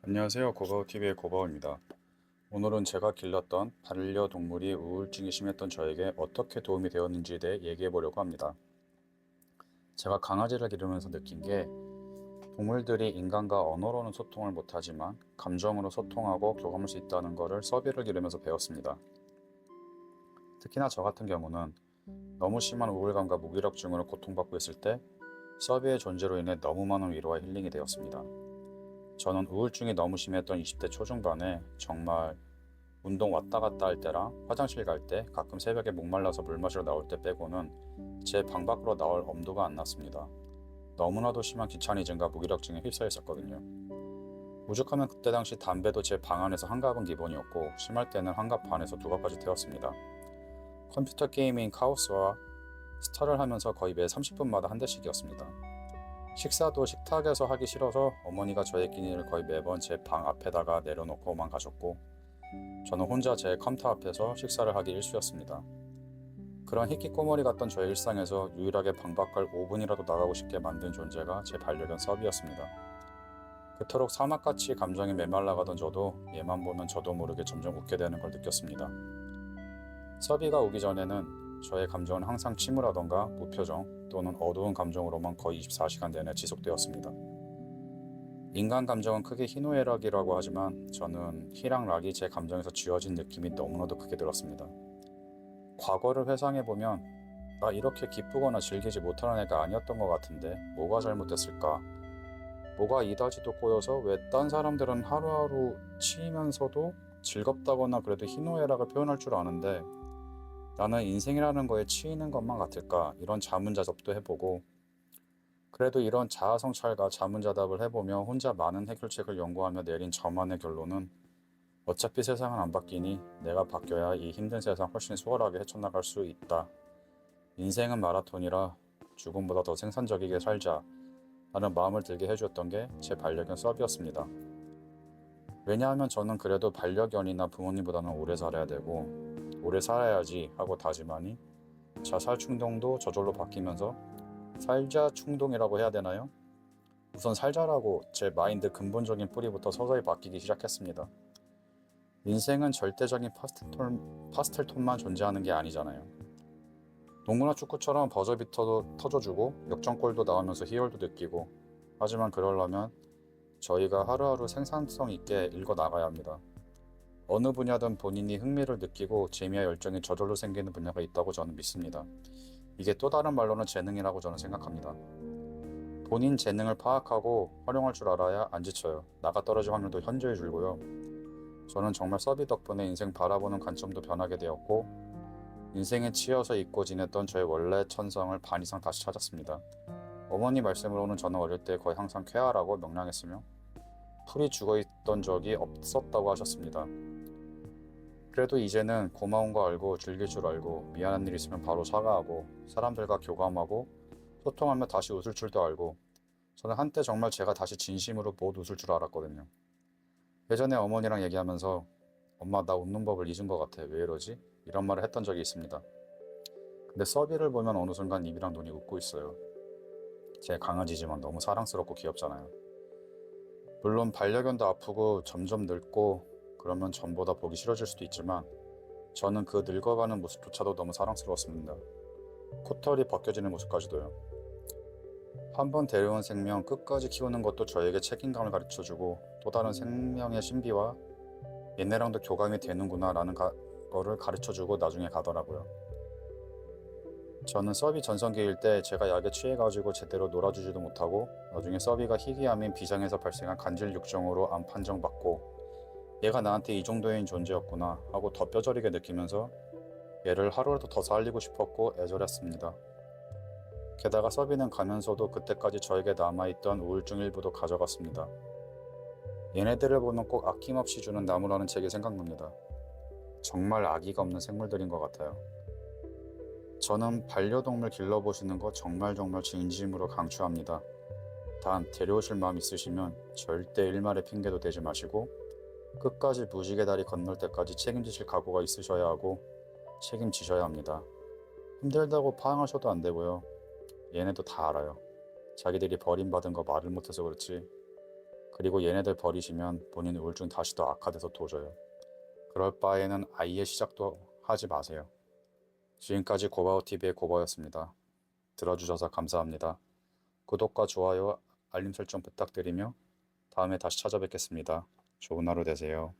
안녕하세요. 고바우TV의 고바우입니다. 오늘은 제가 길렀던 반려동물이 우울증이 심했던 저에게 어떻게 도움이 되었는지에 대해 얘기해 보려고 합니다. 제가 강아지를 기르면서 느낀 게 동물들이 인간과 언어로는 소통을 못하지만 감정으로 소통하고 교감할 수 있다는 것을 서비를 기르면서 배웠습니다. 특히나 저 같은 경우는 너무 심한 우울감과 무기력증으로 고통받고 있을 때 서비의 존재로 인해 너무 많은 위로와 힐링이 되었습니다. 저는 우울증이 너무 심했던 20대 초중반에 정말 운동 왔다 갔다 할 때랑 화장실 갈 때 가끔 새벽에 목말라서 물 마시러 나올 때 빼고는 제 방 밖으로 나올 엄두가 안 났습니다. 너무나도 심한 귀차니즘과 무기력증에 휩싸여 있었거든요. 오죽하면 그때 당시 담배도 제 방 안에서 한 갑은 기본이었고 심할 때는 한 갑 반에서 두 갑까지 태웠습니다. 컴퓨터 게임인 카오스와 스타를 하면서 거의 매 30분마다 한 대씩이었습니다. 식사도 식탁에서 하기 싫어서 어머니가 저의 끼니를 거의 매번 제 방 앞에다가 내려놓고만 가셨고 저는 혼자 제 컴퓨터 앞에서 식사를 하기 일쑤였습니다. 그런 히키꼬머리 같던 저의 일상에서 유일하게 방 밖을 5분이라도 나가고 싶게 만든 존재가 제 반려견 서비였습니다. 그토록 사막같이 감정이 메말라가던 저도 얘만 보면 저도 모르게 점점 웃게 되는 걸 느꼈습니다. 서비가 오기 전에는 저의 감정은 항상 침울하던가 무표정 또는 어두운 감정으로만 거의 24시간 내내 지속되었습니다. 인간 감정은 크게 희노애락이라고 하지만 저는 희랑 락이 제 감정에서 지워진 느낌이 너무나도 크게 들었습니다. 과거를 회상해보면 나 이렇게 기쁘거나 즐기지 못하는 애가 아니었던 것 같은데 뭐가 잘못됐을까? 뭐가 이다지도 꼬여서 왜 딴 사람들은 하루하루 치이면서도 즐겁다거나 그래도 희노애락을 표현할 줄 아는데 나는 인생이라는 거에 치이는 것만 같을까? 이런 자문자답도 해보고 그래도 이런 자아성찰과 자문자답을 해보며 혼자 많은 해결책을 연구하며 내린 저만의 결론은 어차피 세상은 안 바뀌니 내가 바뀌어야 이 힘든 세상 훨씬 수월하게 헤쳐나갈 수 있다. 인생은 마라톤이라 죽음보다 더 생산적이게 살자 라는 마음을 들게 해주었던 게 제 반려견 서비였습니다. 왜냐하면 저는 그래도 반려견이나 부모님보다는 오래 살아야 되고 오래 살아야지 하고 다짐하니 자살 충동도 저절로 바뀌면서 살자 충동이라고 해야 되나요? 우선 살자라고 제 마인드 근본적인 뿌리부터 서서히 바뀌기 시작했습니다. 인생은 절대적인 파스텔 톤만 존재하는 게 아니잖아요. 농구나 축구처럼 버저비터도 터져주고 역전골도 나오면서 희열도 느끼고 하지만 그러려면 저희가 하루하루 생산성 있게 읽어 나가야 합니다. 어느 분야든 본인이 흥미를 느끼고 재미와 열정이 저절로 생기는 분야가 있다고 저는 믿습니다. 이게 또 다른 말로는 재능이라고 저는 생각합니다. 본인 재능을 파악하고 활용할 줄 알아야 안 지쳐요. 나가 떨어질 확률도 현저히 줄고요. 저는 정말 서비 덕분에 인생 바라보는 관점도 변하게 되었고 인생에 치여서 잊고 지냈던 저의 원래 천성을 반 이상 다시 찾았습니다. 어머니 말씀으로는 저는 어릴 때 거의 항상 쾌활하고 명랑했으며 풀이 죽어있던 적이 없었다고 하셨습니다. 그래도 이제는 고마운 거 알고 즐길 줄 알고 미안한 일 있으면 바로 사과하고 사람들과 교감하고 소통하며 다시 웃을 줄도 알고 저는 한때 정말 제가 다시 진심으로 못 웃을 줄 알았거든요. 예전에 어머니랑 얘기하면서 엄마 나 웃는 법을 잊은 것 같아. 왜 이러지? 이런 말을 했던 적이 있습니다. 근데 서비를 보면 어느 순간 입이랑 눈이 웃고 있어요. 제 강아지지만 너무 사랑스럽고 귀엽잖아요. 물론 반려견도 아프고 점점 늙고 그러면 전보다 보기 싫어질 수도 있지만 저는 그 늙어가는 모습조차도 너무 사랑스러웠습니다. 코털이 벗겨지는 모습까지도요. 한 번 데려온 생명 끝까지 키우는 것도 저에게 책임감을 가르쳐주고 또 다른 생명의 신비와 얘네랑도 교감이 되는구나 라는 거를 가르쳐주고 나중에 가더라고요. 저는 서비 전성기일 때 제가 약에 취해가지고 제대로 놀아주지도 못하고 나중에 서비가 희귀암인 비장에서 발생한 간질 육정으로 암 판정받고 얘가 나한테 이 정도인 존재였구나 하고 더 뼈저리게 느끼면서 얘를 하루라도 더 살리고 싶었고 애절했습니다. 게다가 서비는 가면서도 그때까지 저에게 남아있던 우울증 일부도 가져갔습니다. 얘네들을 보면 꼭 아낌없이 주는 나무라는 책이 생각납니다. 정말 아기가 없는 생물들인 것 같아요. 저는 반려동물 길러보시는 거 정말 진심으로 강추합니다. 단 데려오실 마음 있으시면 절대 일말의 핑계도 대지 마시고 끝까지 무지개 다리 건널 때까지 책임지실 각오가 있으셔야 하고 책임지셔야 합니다. 힘들다고 파항하셔도 안 되고요. 얘네도 다 알아요. 자기들이 버림받은 거 말을 못해서 그렇지 그리고 얘네들 버리시면 본인 우울증 다시 더 악화돼서 도져요. 그럴 바에는 아예 시작도 하지 마세요. 지금까지 고바오TV의 고바였습니다. 들어주셔서 감사합니다. 구독과 좋아요, 알림 설정 부탁드리며 다음에 다시 찾아뵙겠습니다. 좋은 하루 되세요.